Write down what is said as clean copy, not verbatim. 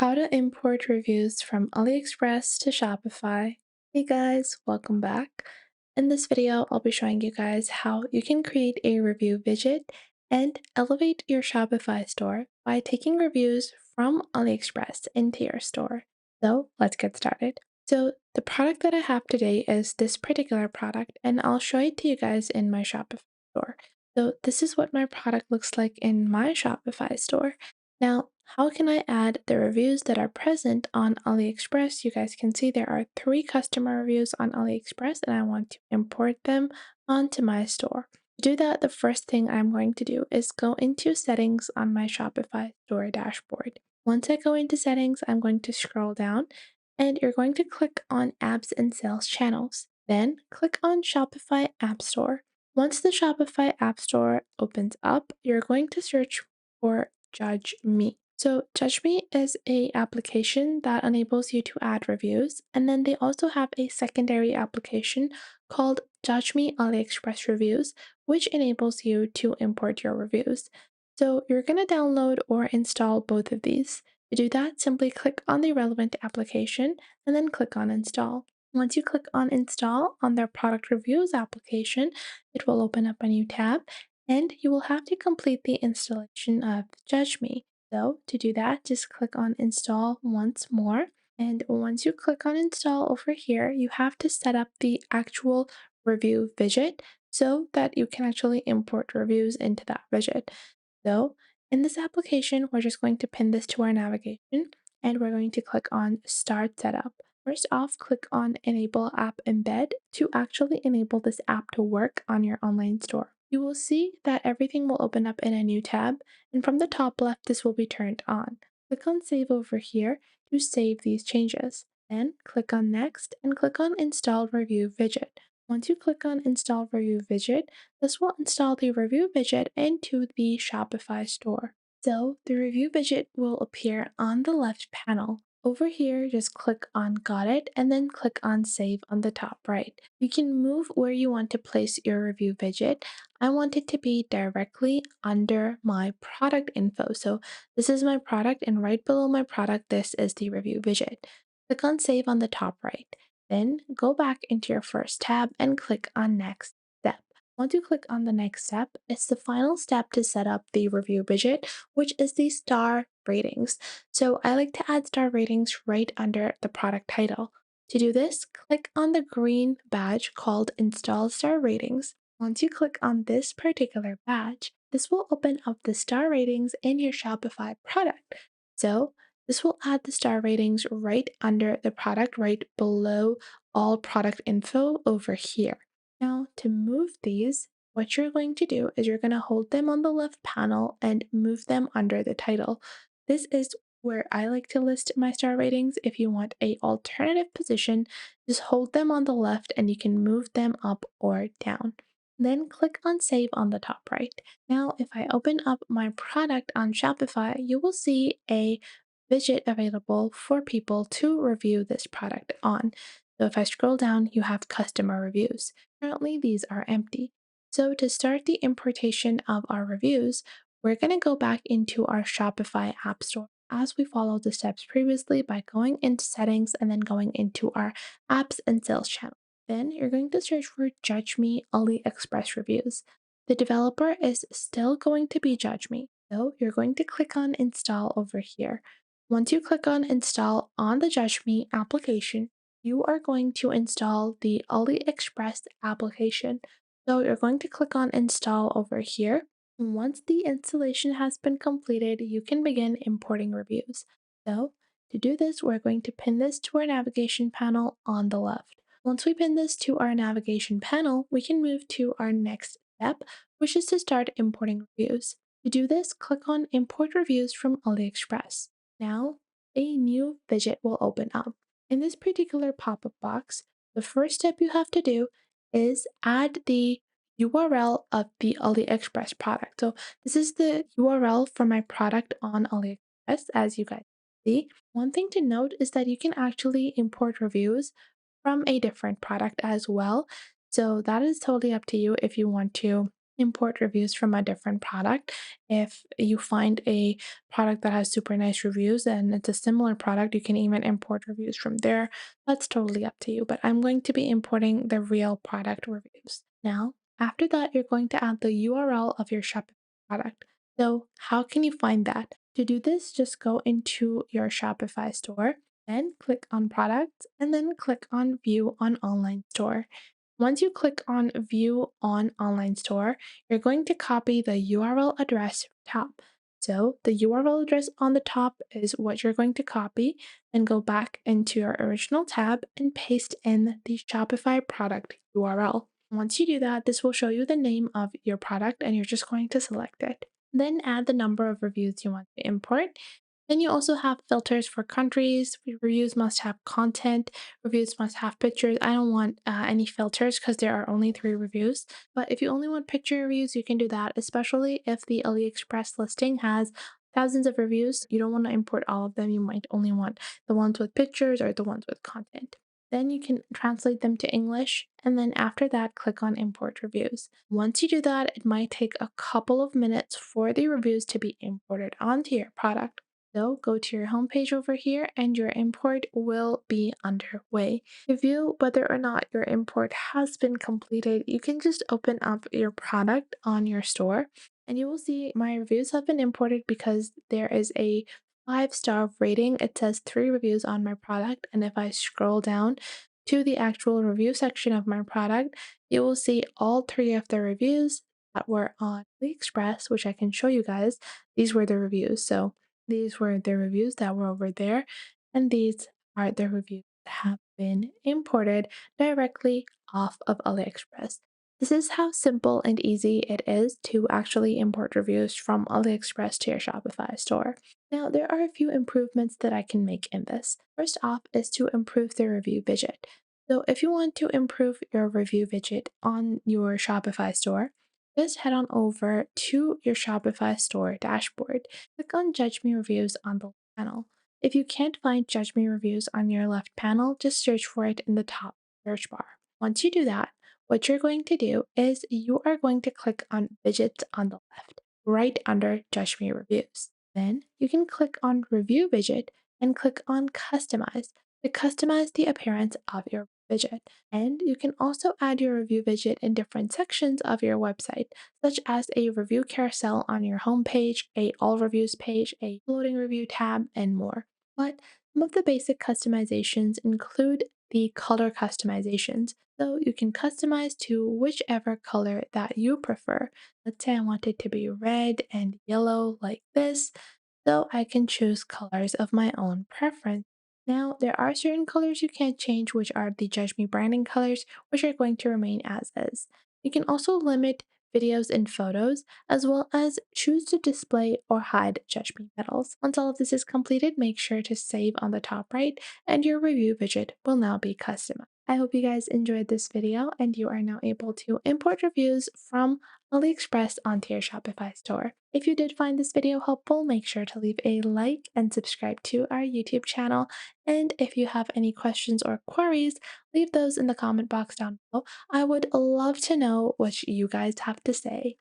How to import reviews from Aliexpress to Shopify. Hey guys, welcome back. In this video, I'll be showing you guys how you can create a review widget and elevate your Shopify store by taking reviews from Aliexpress into your store. So let's get started. So the product that I have today is this particular product, and I'll show it to you guys in my Shopify store. So this is what my product looks like in my Shopify store. Now, how can I add the reviews that are present on AliExpress? You guys can see there are 3 customer reviews on AliExpress, and I want to import them onto my store. To do that, the first thing I'm going to do is go into settings on my Shopify store dashboard. Once I go into settings, I'm going to scroll down and you're going to click on apps and sales channels. Then click on Shopify App Store. Once the Shopify App Store opens up, you're going to search for Judge Me. So Judge Me is a application that enables you to add reviews, and then they also have a secondary application called Judge Me AliExpress Reviews, which enables you to import your reviews. So you're going to download or install both of these. To do that, simply click on the relevant application and then click on Install. Once you click on Install on their product reviews application, it will open up a new tab and you will have to complete the installation of Judge Me. So to do that, just click on Install once more. And once you click on Install over here, you have to set up the actual review widget so that you can actually import reviews into that widget. So in this application, we're just going to pin this to our navigation and we're going to click on Start Setup. First off, click on Enable App Embed to actually enable this app to work on your online store. You will see that everything will open up in a new tab, and from the top left, this will be turned on. Click on Save over here to save these changes. Then click on Next and click on Install Review Widget. Once you click on Install Review Widget, this will install the review widget into the Shopify store. So the review widget will appear on the left panel. Over here, just click on Got It and then click on Save on the top right. You can move where you want to place your review widget. I want it to be directly under my product info. So this is my product, and right below my product, this is the review widget. Click on Save on the top right. Then go back into your first tab and click on Next Step. Once you click on the next step, it's the final step to set up the review widget, which is the star ratings. So I like to add star ratings right under the product title. To do this, click on the green badge called Install Star Ratings. Once you click on this particular badge, this will open up the star ratings in your Shopify product. So this will add the star ratings right under the product, right below all product info over here. Now, to move these, what you're going to do is you're going to hold them on the left panel and move them under the title. This is where I like to list my star ratings. If you want a alternative position, just hold them on the left and you can move them up or down. Then click on Save on the top right. Now, if I open up my product on Shopify, you will see a widget available for people to review this product on. So if I scroll down, you have customer reviews. Currently, these are empty. So to start the importation of our reviews, we're going to go back into our Shopify App Store as we followed the steps previously by going into settings and then going into our apps and sales channel. Then you're going to search for Judge Me AliExpress reviews. The developer is still going to be Judge Me, so you're going to click on Install over here. Once you click on Install on the Judge Me application, you are going to install the AliExpress application. So you're going to click on Install over here. Once the installation has been completed, you can begin importing reviews. So to do this, we're going to pin this to our navigation panel on the left. Once we pin this to our navigation panel, we can move to our next step, which is to start importing reviews. To do this, click on Import Reviews from AliExpress. Now, a new widget will open up. In this particular pop-up box, the first step you have to do is add the URL of the AliExpress product. So this is the URL for my product on AliExpress, as you guys see. One thing to note is that you can actually import reviews from a different product as well. So that is totally up to you if you want to import reviews from a different product. If you find a product that has super nice reviews and it's a similar product, you can even import reviews from there. That's totally up to you, but I'm going to be importing the real product reviews. Now, after that, you're going to add the URL of your Shopify product. So, how can you find that? To do this, just go into your Shopify store, then click on products, and then click on view on online store. Once you click on View on Online Store, you're going to copy the URL address top. So the URL address on the top is what you're going to copy, and go back into your original tab and paste in the Shopify product URL. Once you do that, this will show you the name of your product and you're just going to select it. Then add the number of reviews you want to import. Then you also have filters for countries. Reviews must have content. Reviews must have pictures. I don't want any filters because there are only 3 reviews. But if you only want picture reviews, you can do that, especially if the AliExpress listing has thousands of reviews. You don't want to import all of them. You might only want the ones with pictures or the ones with content. Then you can translate them to English, and then after that, click on Import Reviews. Once you do that, it might take a couple of minutes for the reviews to be imported onto your product. So go to your homepage over here and your import will be underway. To view whether or not your import has been completed, you can just open up your product on your store and you will see my reviews have been imported because there is a 5-star rating. It says 3 reviews on my product. And if I scroll down to the actual review section of my product, you will see all 3 of the reviews that were on AliExpress, which I can show you guys. These were the reviews. So these were the reviews that were over there, and these are the reviews that have been imported directly off of AliExpress. This is how simple and easy it is to actually import reviews from AliExpress to your Shopify store. Now, there are a few improvements that I can make in this. First off is to improve the review widget. So if you want to improve your review widget on your Shopify store, just head on over to your Shopify store dashboard. Click on Judge Me Reviews on the left panel. If you can't find Judge Me Reviews on your left panel, just search for it in the top search bar. Once you do that, what you're going to do is you are going to click on Widgets on the left, right under Judge Me Reviews. Then you can click on Review Widget and click on Customize to customize the appearance of your widget. And you can also add your review widget in different sections of your website, such as a review carousel on your homepage, a all reviews page, a floating review tab, and more. But some of the basic customizations include the color customizations. So you can customize to whichever color that you prefer. Let's say I want it to be red and yellow like this, so I can choose colors of my own preference. Now, there are certain colors you can't change, which are the Judge Me branding colors, which are going to remain as is. You can also limit videos and photos, as well as choose to display or hide Judge Me medals. Once all of this is completed, make sure to save on the top right, and your review widget will now be customized. I hope you guys enjoyed this video and you are now able to import reviews from AliExpress onto your Shopify store. If you did find this video helpful, make sure to leave a like and subscribe to our YouTube channel. And if you have any questions or queries, leave those in the comment box down below. I would love to know what you guys have to say.